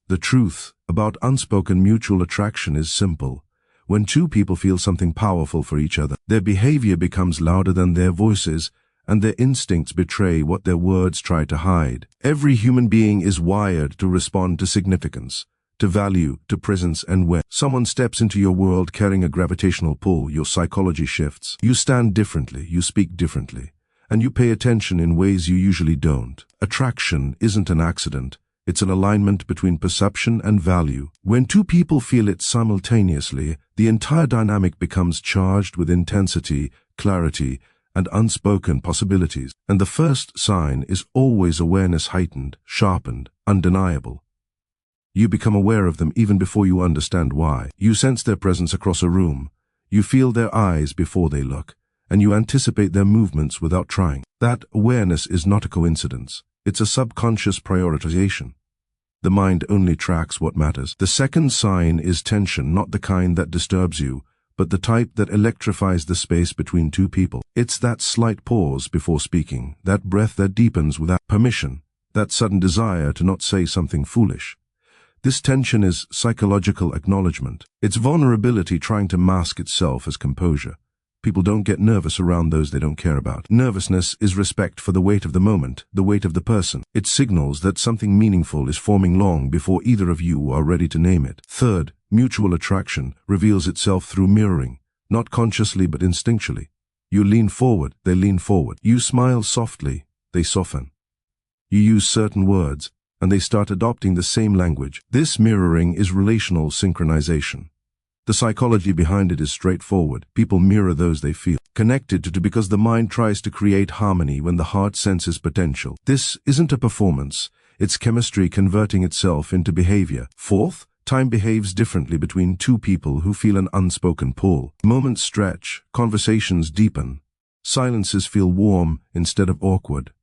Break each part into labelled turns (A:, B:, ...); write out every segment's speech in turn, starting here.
A: The truth about unspoken mutual attraction is simple. When two people feel something powerful for each other, their behavior becomes louder than their voices, and their instincts betray what their words try to hide. Every human being is wired to respond to significance, to value, to presence, and when someone steps into your world carrying a gravitational pull, your psychology shifts. You stand differently, you speak differently, and you pay attention in ways you usually don't. Attraction isn't an accident. It's an alignment between perception and value. When two people feel it simultaneously, the entire dynamic becomes charged with intensity, clarity, and unspoken possibilities. And the first sign is always awareness heightened, sharpened, undeniable. You become aware of them even before you understand why. You sense their presence across a room. You feel their eyes before they look, and you anticipate their movements without trying. That awareness is not a coincidence. It's a subconscious prioritization. The mind only tracks what matters. The second sign is tension, not the kind that disturbs you, but the type that electrifies the space between two people. It's that slight pause before speaking, that breath that deepens without permission, that sudden desire to not say something foolish. This tension is psychological acknowledgement. It's vulnerability trying to mask itself as composure. People don't get nervous around those they don't care about. Nervousness is respect for the weight of the moment, the weight of the person. It signals that something meaningful is forming long before either of you are ready to name it. Third, mutual attraction reveals itself through mirroring, not consciously but instinctually. You lean forward, they lean forward. You smile softly, they soften. You use certain words, and they start adopting the same language. This mirroring is relational synchronization. The psychology behind it is straightforward. People mirror those they feel connected to because the mind tries to create harmony when the heart senses potential. This isn't a performance. It's chemistry converting itself into behavior. Fourth, time behaves differently between two people who feel an unspoken pull. Moments stretch, conversations deepen, silences feel warm instead of awkward.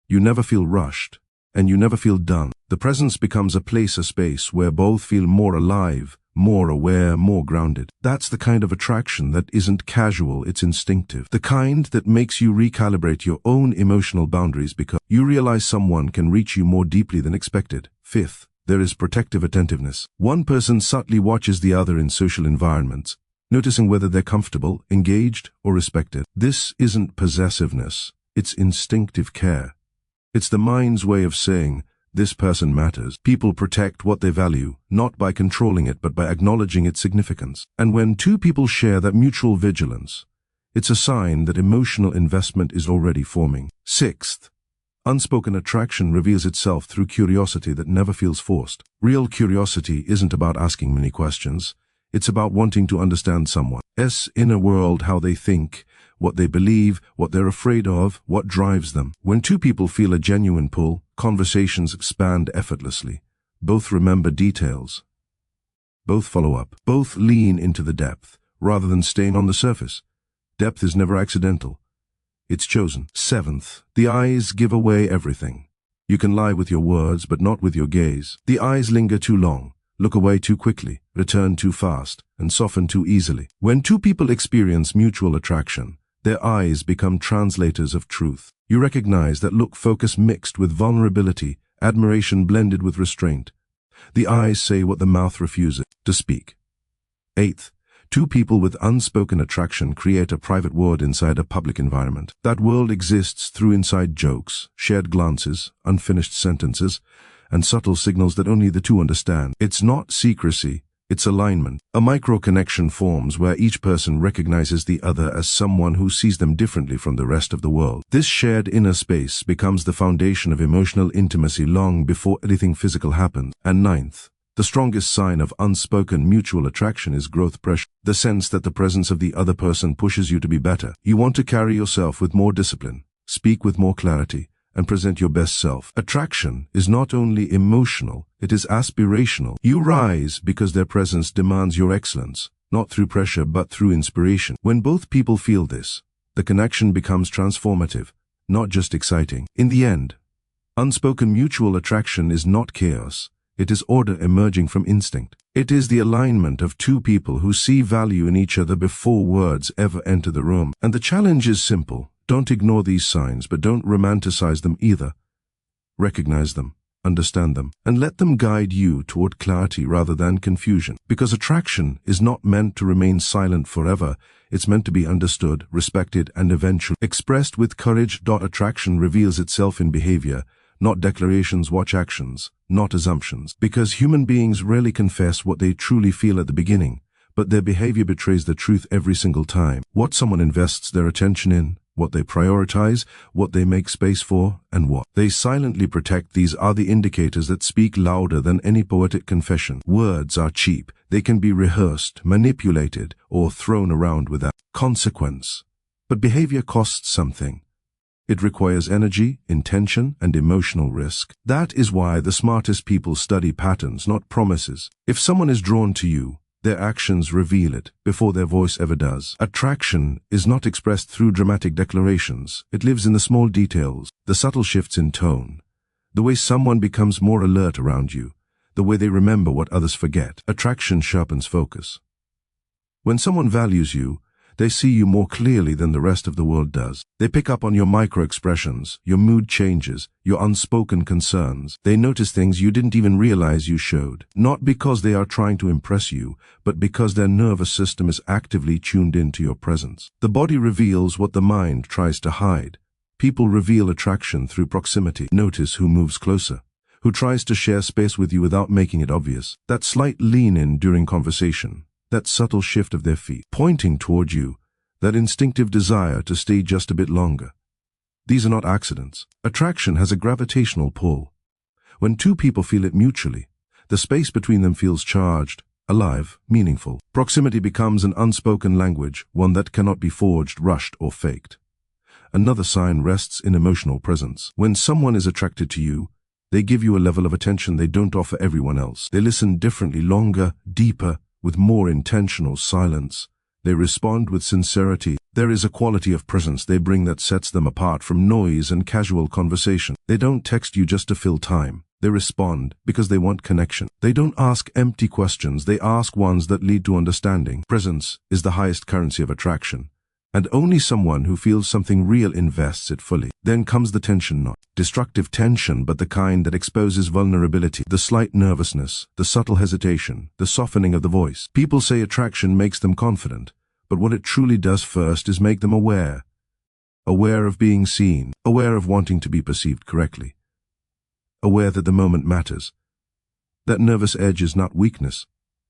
A: You never feel rushed, and you never feel done. The presence becomes a place, a space where both feel more alive, more aware, more grounded. That's the kind of attraction that isn't casual, it's instinctive. The kind that makes you recalibrate your own emotional boundaries because you realize someone can reach you more deeply than expected. Fifth, there is protective attentiveness. One person subtly watches the other in social environments, noticing whether they're comfortable, engaged, or respected. This isn't possessiveness, it's instinctive care. It's the mind's way of saying, this person matters. People protect what they value, not by controlling it but by acknowledging its significance. And when two people share that mutual vigilance, it's a sign that emotional investment is already forming. Sixth, unspoken attraction reveals itself through curiosity that never feels forced. Real curiosity isn't about asking many questions. It's about wanting to understand someone's inner world, how they think, what they believe, what they're afraid of, what drives them. When two people feel a genuine pull, conversations expand effortlessly. Both remember details. Both follow up. Both lean into the depth, rather than staying on the surface. Depth is never accidental. It's chosen. Seventh, the eyes give away everything. You can lie with your words, but not with your gaze. The eyes linger too long, look away too quickly, return too fast, and soften too easily. When two people experience mutual attraction, their eyes become translators of truth. You recognize that look focus mixed with vulnerability, admiration blended with restraint. The eyes say what the mouth refuses to speak. Eighth, two people with unspoken attraction create a private world inside a public environment. That world exists through inside jokes, shared glances, unfinished sentences, and subtle signals that only the two understand. It's not secrecy, it's alignment. A micro-connection forms where each person recognizes the other as someone who sees them differently from the rest of the world. This shared inner space becomes the foundation of emotional intimacy long before anything physical happens. And ninth, the strongest sign of unspoken mutual attraction is growth pressure, the sense that the presence of the other person pushes you to be better. You want to carry yourself with more discipline, speak with more clarity, and present your best self. Attraction is not only emotional, it is aspirational. You rise because their presence demands your excellence, not through pressure but through inspiration. When both people feel this, the connection becomes transformative, not just exciting. In the end, unspoken mutual attraction is not chaos. It is order emerging from instinct. It is the alignment of two people who see value in each other before words ever enter the room. And the challenge is simple. Don't ignore these signs, but don't romanticize them either. Recognize them, understand them, and let them guide you toward clarity rather than confusion. Because attraction is not meant to remain silent forever, it's meant to be understood, respected, and eventually expressed with courage. Attraction reveals itself in behavior, not declarations. Watch actions, not assumptions. Because human beings rarely confess what they truly feel at the beginning, but their behavior betrays the truth every single time. What someone invests their attention in, what they prioritize, what they make space for, and what they silently protect, these are the indicators that speak louder than any poetic confession. Words are cheap. They can be rehearsed, manipulated, or thrown around without consequence. But behavior costs something. It requires energy, intention, and emotional risk. That is why the smartest people study patterns, not promises. If someone is drawn to you, their actions reveal it before their voice ever does. Attraction is not expressed through dramatic declarations. It lives in the small details, the subtle shifts in tone, the way someone becomes more alert around you, the way they remember what others forget. Attraction sharpens focus. When someone values you, they see you more clearly than the rest of the world does. They pick up on your micro-expressions, your mood changes, your unspoken concerns. They notice things you didn't even realize you showed. Not because they are trying to impress you, but because their nervous system is actively tuned into your presence. The body reveals what the mind tries to hide. People reveal attraction through proximity. Notice who moves closer, who tries to share space with you without making it obvious. That slight lean-in during conversation, that subtle shift of their feet, pointing toward you, that instinctive desire to stay just a bit longer. These are not accidents. Attraction has a gravitational pull. When two people feel it mutually, the space between them feels charged, alive, meaningful. Proximity becomes an unspoken language, one that cannot be forged, rushed, or faked. Another sign rests in emotional presence. When someone is attracted to you, they give you a level of attention they don't offer everyone else. They listen differently, longer, deeper, with more intentional silence. They respond with sincerity. There is a quality of presence they bring that sets them apart from noise and casual conversation. They don't text you just to fill time. They respond because they want connection. They don't ask empty questions. They ask ones that lead to understanding. Presence is the highest currency of attraction, and only someone who feels something real invests it fully. Then comes the tension, not destructive tension, but the kind that exposes vulnerability, the slight nervousness, the subtle hesitation, the softening of the voice. People say attraction makes them confident, but what it truly does first is make them aware. Aware of being seen, aware of wanting to be perceived correctly, aware that the moment matters. That nervous edge is not weakness,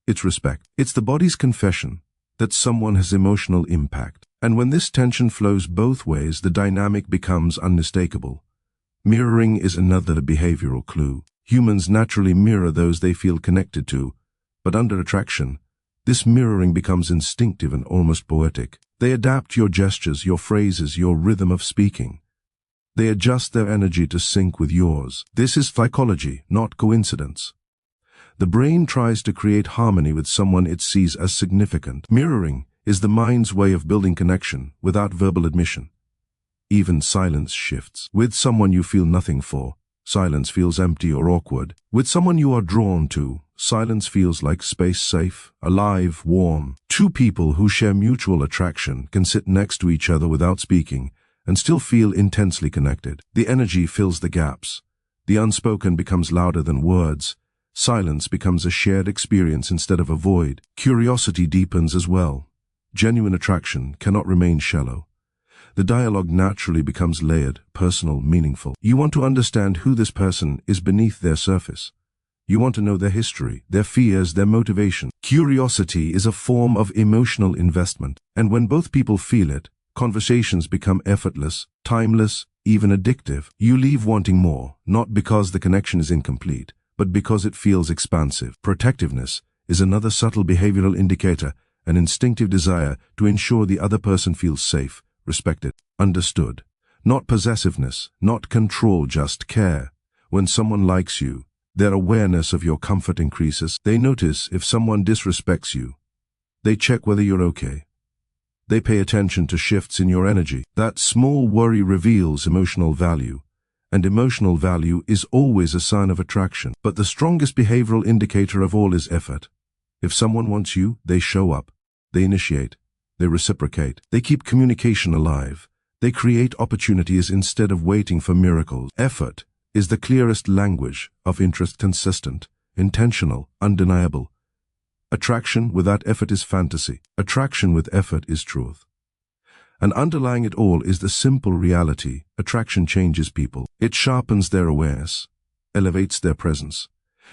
A: it's respect. It's the body's confession that someone has emotional impact. And when this tension flows both ways, the dynamic becomes unmistakable. Mirroring is another behavioral clue. Humans naturally mirror those they feel connected to, but under attraction, this mirroring becomes instinctive and almost poetic. They adapt your gestures, your phrases, your rhythm of speaking. They adjust their energy to sync with yours. This is psychology, not coincidence. The brain tries to create harmony with someone it sees as significant. Mirroring is the mind's way of building connection without verbal admission. Even silence shifts. With someone you feel nothing for, silence feels empty or awkward. With someone you are drawn to, silence feels like space, safe, alive, warm. Two people who share mutual attraction can sit next to each other without speaking and still feel intensely connected. The energy fills the gaps. The unspoken becomes louder than words. Silence becomes a shared experience instead of a void. Curiosity deepens as well. Genuine attraction cannot remain shallow. The dialogue naturally becomes layered, personal, meaningful. You want to understand who this person is beneath their surface. You want to know their history, their fears, their motivation. Curiosity is a form of emotional investment, and when both people feel it, conversations become effortless, timeless, even addictive. You leave wanting more, not because the connection is incomplete, but because it feels expansive. Protectiveness is another subtle behavioral indicator, an instinctive desire to ensure the other person feels safe, respected, understood. Not possessiveness, not control, just care. When someone likes you, their awareness of your comfort increases. They notice if someone disrespects you. They check whether you're okay. They pay attention to shifts in your energy. That small worry reveals emotional value, and emotional value is always a sign of attraction. But the strongest behavioral indicator of all is effort. If someone wants you, they show up. They initiate. They reciprocate. They keep communication alive. They create opportunities instead of waiting for miracles. Effort is the clearest language of interest, consistent, intentional, undeniable. Attraction without effort is fantasy. Attraction with effort is truth. And underlying it all is the simple reality: attraction changes people. It sharpens their awareness, elevates their presence,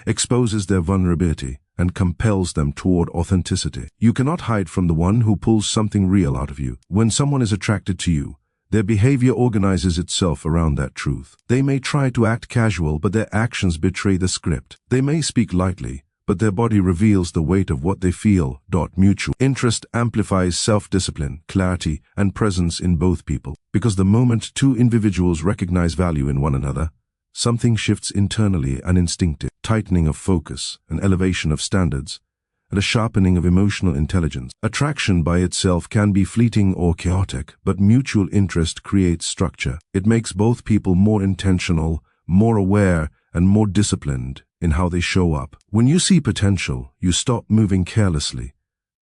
A: exposes their vulnerability, and compels them toward authenticity. You cannot hide from the one who pulls something real out of you. When someone is attracted to you, their behavior organizes itself around that truth. They may try to act casual, but their actions betray the script. They may speak lightly, but their body reveals the weight of what they feel. Mutual interest amplifies self-discipline, clarity, and presence in both people. Because the moment two individuals recognize value in one another, something shifts internally: an instinctive tightening of focus, an elevation of standards, and a sharpening of emotional intelligence. Attraction by itself can be fleeting or chaotic, but mutual interest creates structure. It makes both people more intentional, more aware, and more disciplined in how they show up. When you see potential, you stop moving carelessly.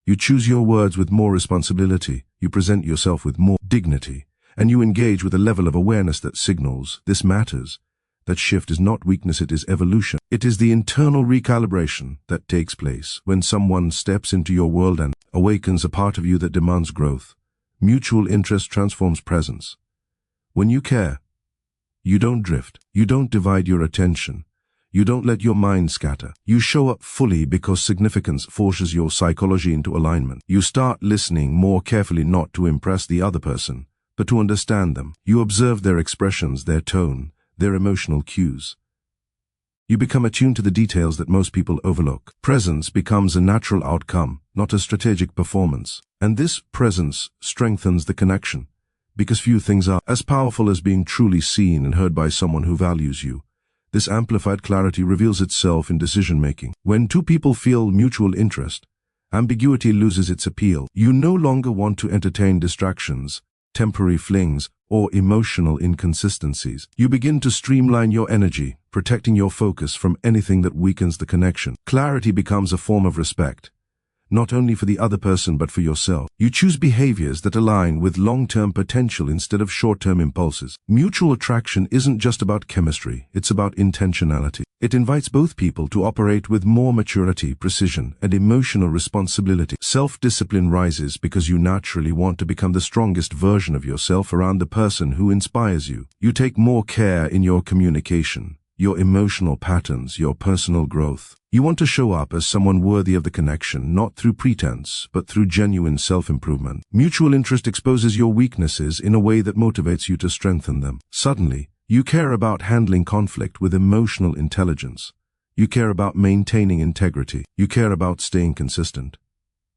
A: You choose your words with more responsibility, you present yourself with more dignity, and you engage with a level of awareness that signals, "This matters." That shift is not weakness, it is evolution. It is the internal recalibration that takes place when someone steps into your world and awakens a part of you that demands growth. Mutual interest transforms presence. When you care, you don't drift. You don't divide your attention. You don't let your mind scatter. You show up fully because significance forces your psychology into alignment. You start listening more carefully, not to impress the other person, but to understand them. You observe their expressions, their tone, their emotional cues. You become attuned to the details that most people overlook. Presence becomes a natural outcome, not a strategic performance. And this presence strengthens the connection, because few things are as powerful as being truly seen and heard by someone who values you. This amplified clarity reveals itself in decision-making. When two people feel mutual interest, ambiguity loses its appeal. You no longer want to entertain distractions, temporary flings, or emotional inconsistencies. You begin to streamline your energy, protecting your focus from anything that weakens the connection. Clarity becomes a form of respect, not only for the other person but for yourself. You choose behaviors that align with long-term potential instead of short-term impulses. Mutual attraction isn't just about chemistry, it's about intentionality. It invites both people to operate with more maturity, precision, and emotional responsibility. Self-discipline rises because you naturally want to become the strongest version of yourself around the person who inspires you. You take more care in your communication, your emotional patterns, your personal growth. You want to show up as someone worthy of the connection, not through pretense, but through genuine self-improvement. Mutual interest exposes your weaknesses in a way that motivates you to strengthen them. Suddenly, you care about handling conflict with emotional intelligence. You care about maintaining integrity. You care about staying consistent.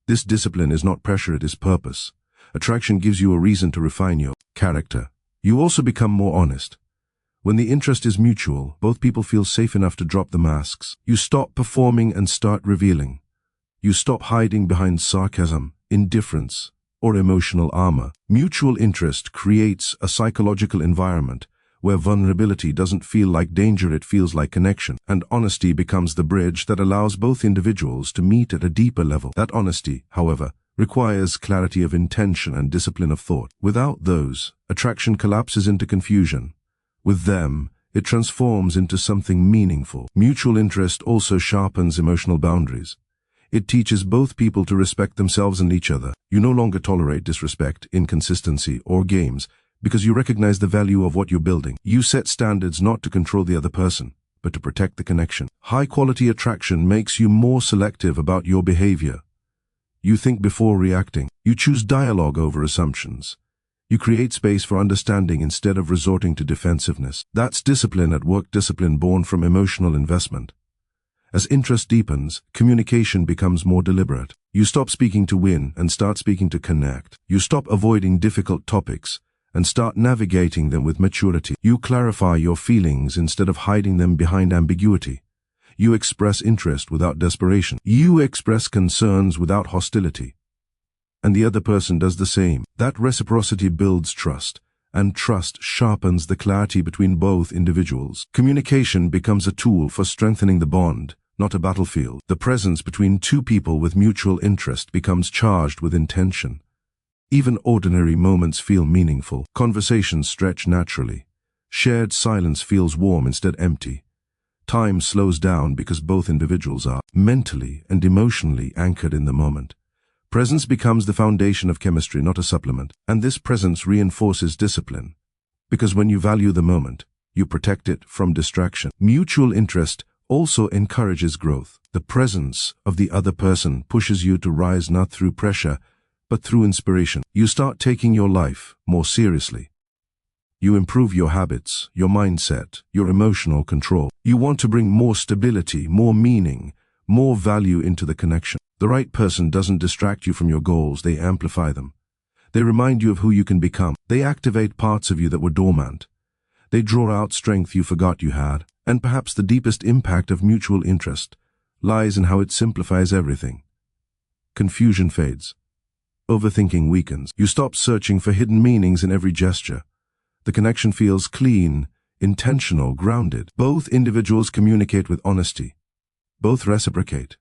A: This discipline is not pressure, it is purpose. Attraction gives you a reason to refine your character. You also become more honest. When the interest is mutual, both people feel safe enough to drop the masks. You stop performing and start revealing. You stop hiding behind sarcasm, indifference, or emotional armor. Mutual interest creates a psychological environment where vulnerability doesn't feel like danger, it feels like connection. And honesty becomes the bridge that allows both individuals to meet at a deeper level. That honesty, however, requires clarity of intention and discipline of thought. Without those, attraction collapses into confusion. With them, it transforms into something meaningful. Mutual interest also sharpens emotional boundaries. It teaches both people to respect themselves and each other. You no longer tolerate disrespect, inconsistency, or games because you recognize the value of what you're building. You set standards not to control the other person, but to protect the connection. High-quality attraction makes you more selective about your behavior. You think before reacting. You choose dialogue over assumptions. You create space for understanding instead of resorting to defensiveness. That's discipline at work, discipline born from emotional investment. As interest deepens, communication becomes more deliberate. You stop speaking to win and start speaking to connect. You stop avoiding difficult topics and start navigating them with maturity. You clarify your feelings instead of hiding them behind ambiguity. You express interest without desperation. You express concerns without hostility. And the other person does the same. That reciprocity builds trust, and trust sharpens the clarity between both individuals. Communication becomes a tool for strengthening the bond, not a battlefield. The presence between two people with mutual interest becomes charged with intention. Even ordinary moments feel meaningful. Conversations stretch naturally, Shared silence feels warm instead empty. Time slows down because both individuals are mentally and emotionally anchored in the moment. Presence becomes the foundation of chemistry, not a supplement, and this presence reinforces discipline. Because when you value the moment, you protect it from distraction. Mutual interest also encourages growth. The presence of the other person pushes you to rise not through pressure, but through inspiration. You start taking your life more seriously. You improve your habits, your mindset, your emotional control. You want to bring more stability, more meaning, more value into the connection. The right person doesn't distract you from your goals, they amplify them. They remind you of who you can become. They activate parts of you that were dormant. They draw out strength you forgot you had. And perhaps the deepest impact of mutual interest lies in how it simplifies everything. Confusion fades. Overthinking weakens. You stop searching for hidden meanings in every gesture. The connection feels clean, intentional, grounded. Both individuals communicate with honesty. Both reciprocate.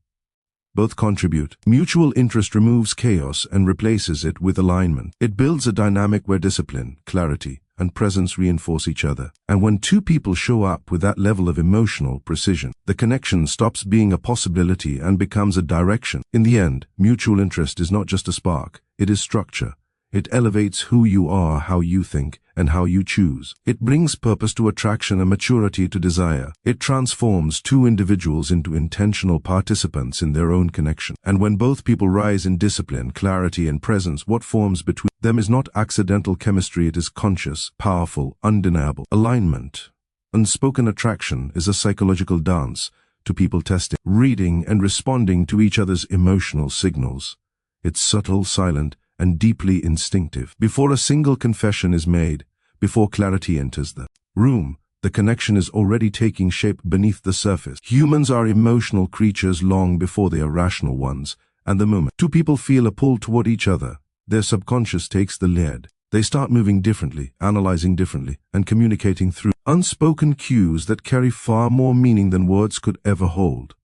A: Both contribute. Mutual interest removes chaos and replaces it with alignment. It builds a dynamic where discipline, clarity, and presence reinforce each other. And when two people show up with that level of emotional precision, the connection stops being a possibility and becomes a direction. In the end, mutual interest is not just a spark, it is structure. It elevates who you are, how you think, and how you choose. It brings purpose to attraction and maturity to desire. It transforms two individuals into intentional participants in their own connection. And when both people rise in discipline, clarity, and presence, what forms between them is not accidental chemistry, it is conscious, powerful, undeniable. Alignment. Unspoken attraction is a psychological dance to people testing, reading, and responding to each other's emotional signals. It's subtle, silent, and deeply instinctive. Before a single confession is made, before clarity enters the room, the connection is already taking shape beneath the surface. Humans are emotional creatures long before they are rational ones, and the moment two people feel a pull toward each other, their subconscious takes the lead. They start moving differently, analyzing differently, and communicating through unspoken cues that carry far more meaning than words could ever hold.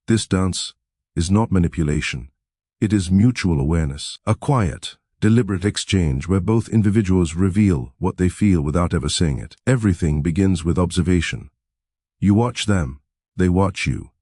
A: This dance is not manipulation. It is mutual awareness, a quiet, deliberate exchange where both individuals reveal what they feel without ever saying it. Everything begins with observation. You watch them, they watch you.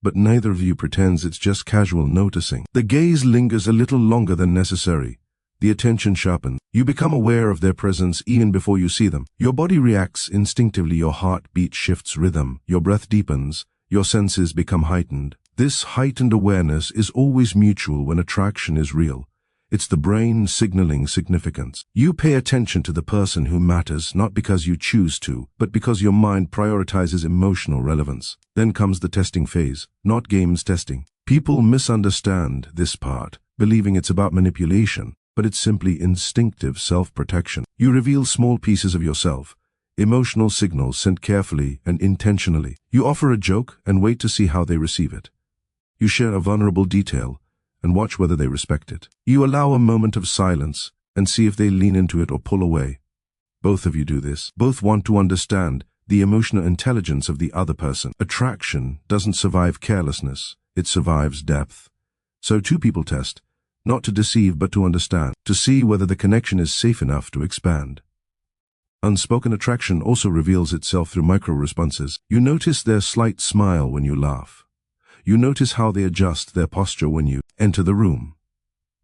A: But neither of you pretends, it's just casual noticing. The gaze lingers a little longer than necessary. The attention sharpens. You become aware of their presence even before you see them. Your body reacts instinctively, your heartbeat shifts rhythm, your breath deepens, your senses become heightened. This heightened awareness is always mutual when attraction is real. It's the brain signaling significance. You pay attention to the person who matters, not because you choose to, but because your mind prioritizes emotional relevance. Then comes the testing phase, not games testing. People misunderstand this part, believing it's about manipulation, but it's simply instinctive self-protection. You reveal small pieces of yourself, emotional signals sent carefully and intentionally. You offer a joke and wait to see how they receive it. You share a vulnerable detail and watch whether they respect it. You allow a moment of silence and see if they lean into it or pull away. Both of you do this. Both want to understand the emotional intelligence of the other person. Attraction doesn't survive carelessness, it survives depth. So two people test, not to deceive but to understand, to see whether the connection is safe enough to expand. Unspoken attraction also reveals itself through micro-responses. You notice their slight smile when you laugh. You notice how they adjust their posture when you enter the room.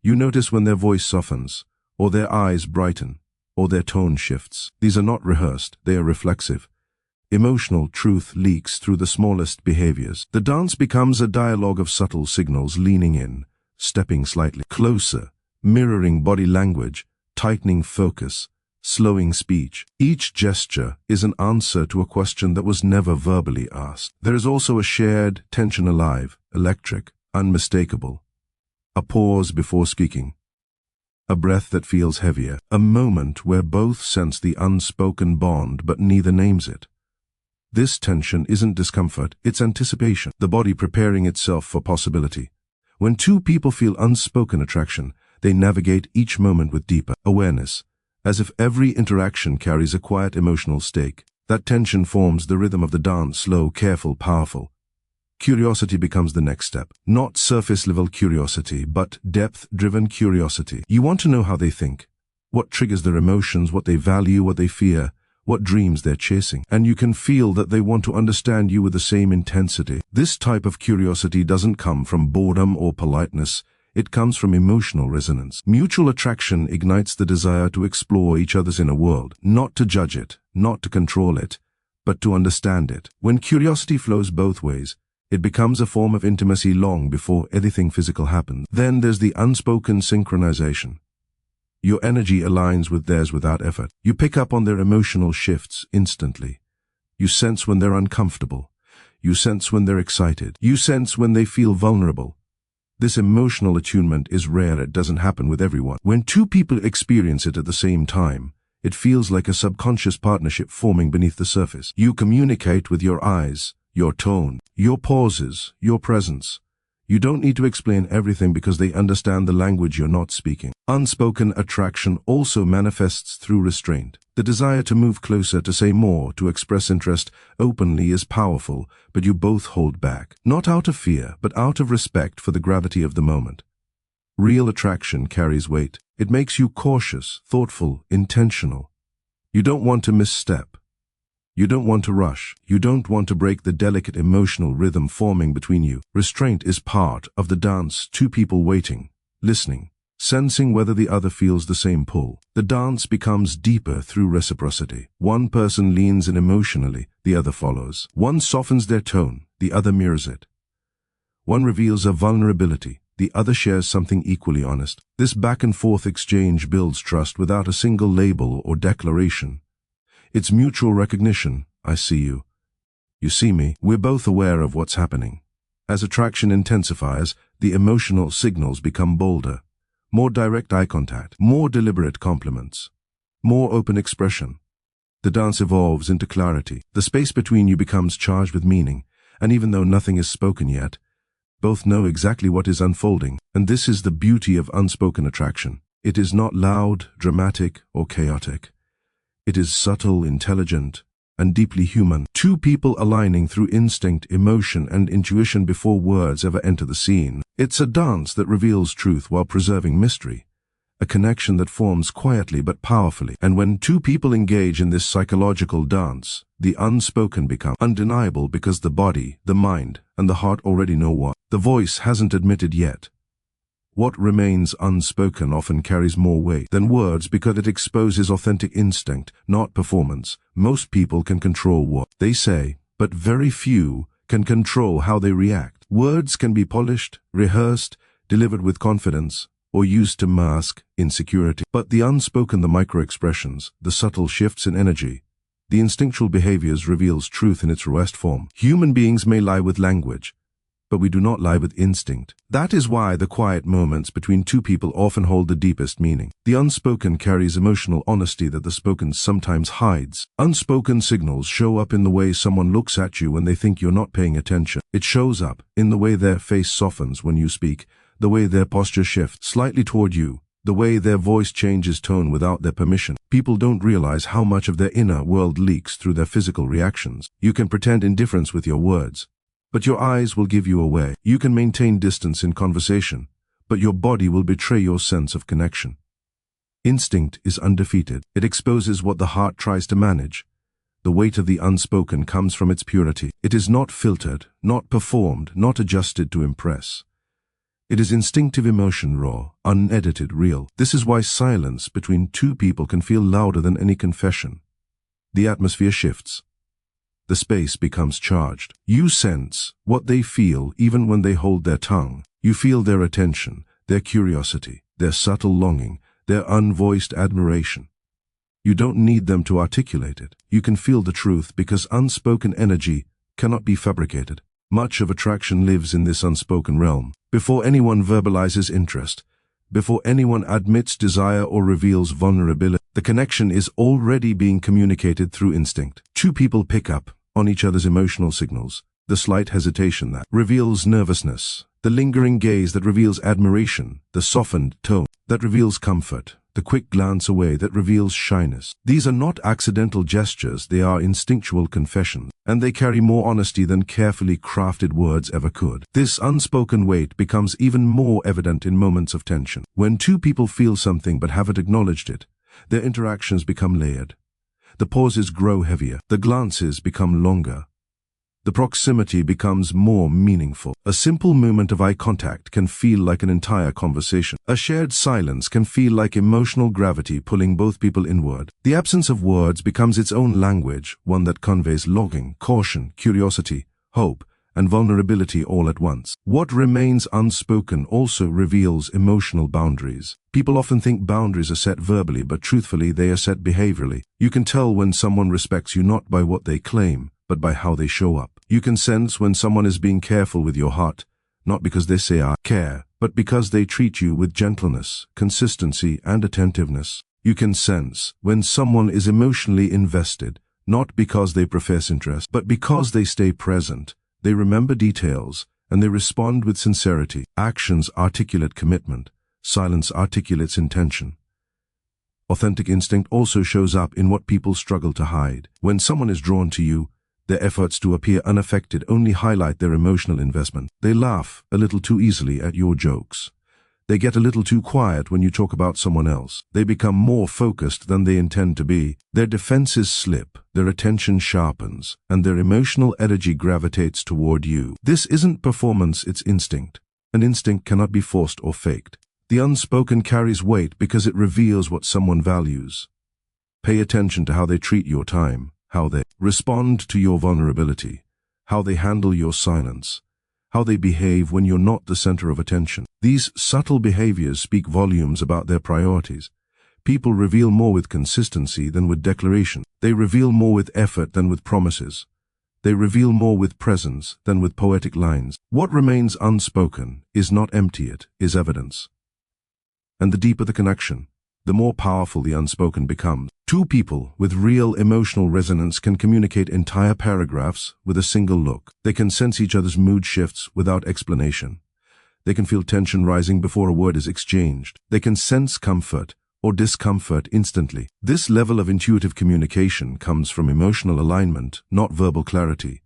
A: You notice when their voice softens, or their eyes brighten, or their tone shifts. These are not rehearsed, they are reflexive. Emotional truth leaks through the smallest behaviors. The dance becomes a dialogue of subtle signals, leaning in, stepping slightly closer, mirroring body language, tightening focus, slowing speech. Each gesture is an answer to a question that was never verbally asked. There is also a shared tension, alive, electric, unmistakable. A pause before speaking. A breath that feels heavier. A moment where both sense the unspoken bond but neither names it. This tension isn't discomfort, it's anticipation, the body preparing itself for possibility. When two people feel unspoken attraction, they navigate each moment with deeper awareness, as if every interaction carries a quiet emotional stake. That tension forms the rhythm of the dance, slow, careful, powerful. Curiosity becomes the next step. Not surface-level curiosity, but depth-driven curiosity. You want to know how they think, what triggers their emotions, what they value, what they fear, what dreams they're chasing, and you can feel that they want to understand you with the same intensity. This type of curiosity doesn't come from boredom or politeness. It comes from emotional resonance. Mutual attraction ignites the desire to explore each other's inner world, not to judge it, not to control it, but to understand it. When curiosity flows both ways, it becomes a form of intimacy long before anything physical happens. Then there's the unspoken synchronization. Your energy aligns with theirs without effort. You pick up on their emotional shifts instantly. You sense when they're uncomfortable. You sense when they're excited. You sense when they feel vulnerable. This emotional attunement is rare. It doesn't happen with everyone. When two people experience it at the same time, it feels like a subconscious partnership forming beneath the surface. You communicate with your eyes, your tone, your pauses, your presence. You don't need to explain everything because they understand the language you're not speaking. Unspoken attraction also manifests through restraint. The desire to move closer, to say more, to express interest openly is powerful, but you both hold back. Not out of fear, but out of respect for the gravity of the moment. Real attraction carries weight. It makes you cautious, thoughtful, intentional. You don't want to misstep. You don't want to rush. You don't want to break the delicate emotional rhythm forming between you. Restraint is part of the dance, two people waiting, listening, sensing whether the other feels the same pull. The dance becomes deeper through reciprocity. One person leans in emotionally, the other follows. One softens their tone, the other mirrors it. One reveals a vulnerability, the other shares something equally honest. This back-and-forth exchange builds trust without a single label or declaration. It's mutual recognition. I see you. You see me. We're both aware of what's happening. As attraction intensifies, the emotional signals become bolder. More direct eye contact, more deliberate compliments, more open expression. The dance evolves into clarity. The space between you becomes charged with meaning, and even though nothing is spoken yet, both know exactly what is unfolding. And this is the beauty of unspoken attraction. It is not loud, dramatic, or chaotic. It is subtle, intelligent, and deeply human. Two people aligning through instinct, emotion, and intuition before words ever enter the scene. It's a dance that reveals truth while preserving mystery. A connection that forms quietly but powerfully. And when two people engage in this psychological dance, the unspoken becomes undeniable because the body, the mind, and the heart already know what the voice hasn't admitted yet. What remains unspoken often carries more weight than words because it exposes authentic instinct, not performance. Most people can control what they say, but very few can control how they react. Words can be polished, rehearsed, delivered with confidence, or used to mask insecurity. But the unspoken, the micro-expressions, the subtle shifts in energy, the instinctual behaviors reveals truth in its rawest form. Human beings may lie with language, but we do not lie with instinct. That is why the quiet moments between two people often hold the deepest meaning. The unspoken carries emotional honesty that the spoken sometimes hides. Unspoken signals show up in the way someone looks at you when they think you're not paying attention. It shows up in the way their face softens when you speak, the way their posture shifts slightly toward you, the way their voice changes tone without their permission. People don't realize how much of their inner world leaks through their physical reactions. You can pretend indifference with your words, but your eyes will give you away. You can maintain distance in conversation, but your body will betray your sense of connection. Instinct is undefeated. It exposes what the heart tries to manage. The weight of the unspoken comes from its purity. It is not filtered, not performed, not adjusted to impress. It is instinctive emotion, raw, unedited, real. This is why silence between two people can feel louder than any confession. The atmosphere shifts. The space becomes charged. You sense what they feel even when they hold their tongue. You feel their attention, their curiosity, their subtle longing, their unvoiced admiration. You don't need them to articulate it. You can feel the truth because unspoken energy cannot be fabricated. Much of attraction lives in this unspoken realm. Before anyone verbalizes interest, before anyone admits desire or reveals vulnerability, the connection is already being communicated through instinct. Two people pick up on each other's emotional signals, the slight hesitation that reveals nervousness, the lingering gaze that reveals admiration, the softened tone that reveals comfort, the quick glance away that reveals shyness. These are not accidental gestures, they are instinctual confessions, and they carry more honesty than carefully crafted words ever could. This unspoken weight becomes even more evident in moments of tension. When two people feel something but haven't acknowledged it, their interactions become layered. The pauses grow heavier. The glances become longer. The proximity becomes more meaningful. A simple moment of eye contact can feel like an entire conversation. A shared silence can feel like emotional gravity pulling both people inward. The absence of words becomes its own language, one that conveys longing, caution, curiosity, hope, and vulnerability all at once. What remains unspoken also reveals emotional boundaries. People often think boundaries are set verbally, but truthfully they are set behaviorally. You can tell when someone respects you not by what they claim, but by how they show up. You can sense when someone is being careful with your heart, not because they say I care, but because they treat you with gentleness, consistency, and attentiveness. You can sense when someone is emotionally invested, not because they profess interest, but because they stay present. They remember details, and they respond with sincerity. Actions articulate commitment. Silence articulates intention. Authentic instinct also shows up in what people struggle to hide. When someone is drawn to you, their efforts to appear unaffected only highlight their emotional investment. They laugh a little too easily at your jokes. They get a little too quiet when you talk about someone else. They become more focused than they intend to be. Their defenses slip, their attention sharpens, and their emotional energy gravitates toward you. This isn't performance, it's instinct. An instinct cannot be forced or faked. The unspoken carries weight because it reveals what someone values. Pay attention to how they treat your time, how they respond to your vulnerability, how they handle your silence, how they behave when you're not the center of attention. These subtle behaviors speak volumes about their priorities. People reveal more with consistency than with declaration. They reveal more with effort than with promises. They reveal more with presence than with poetic lines. What remains unspoken is not empty, it is evidence. And the deeper the connection, the more powerful the unspoken becomes. Two people with real emotional resonance can communicate entire paragraphs with a single look. They can sense each other's mood shifts without explanation. They can feel tension rising before a word is exchanged. They can sense comfort or discomfort instantly. This level of intuitive communication comes from emotional alignment, not verbal clarity.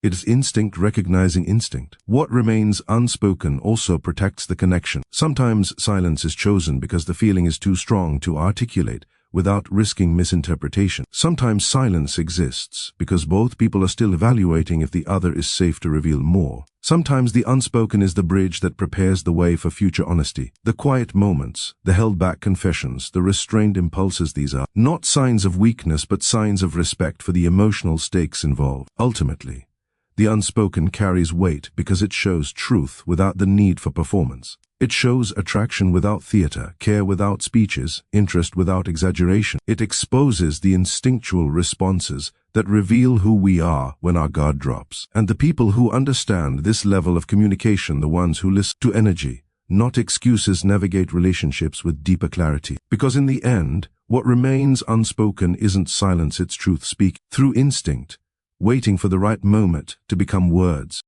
A: It is instinct recognizing instinct. What remains unspoken also protects the connection. Sometimes silence is chosen because the feeling is too strong to articulate without risking misinterpretation. Sometimes silence exists because both people are still evaluating if the other is safe to reveal more. Sometimes the unspoken is the bridge that prepares the way for future honesty. The quiet moments, the held-back confessions, the restrained impulses, these are not signs of weakness but signs of respect for the emotional stakes involved. Ultimately, the unspoken carries weight because it shows truth without the need for performance. It shows attraction without theater, care without speeches, interest without exaggeration. It exposes the instinctual responses that reveal who we are when our guard drops. And the people who understand this level of communication, the ones who listen to energy, not excuses, navigate relationships with deeper clarity. Because in the end, what remains unspoken isn't silence, it's truth speaking through instinct, waiting for the right moment to become words.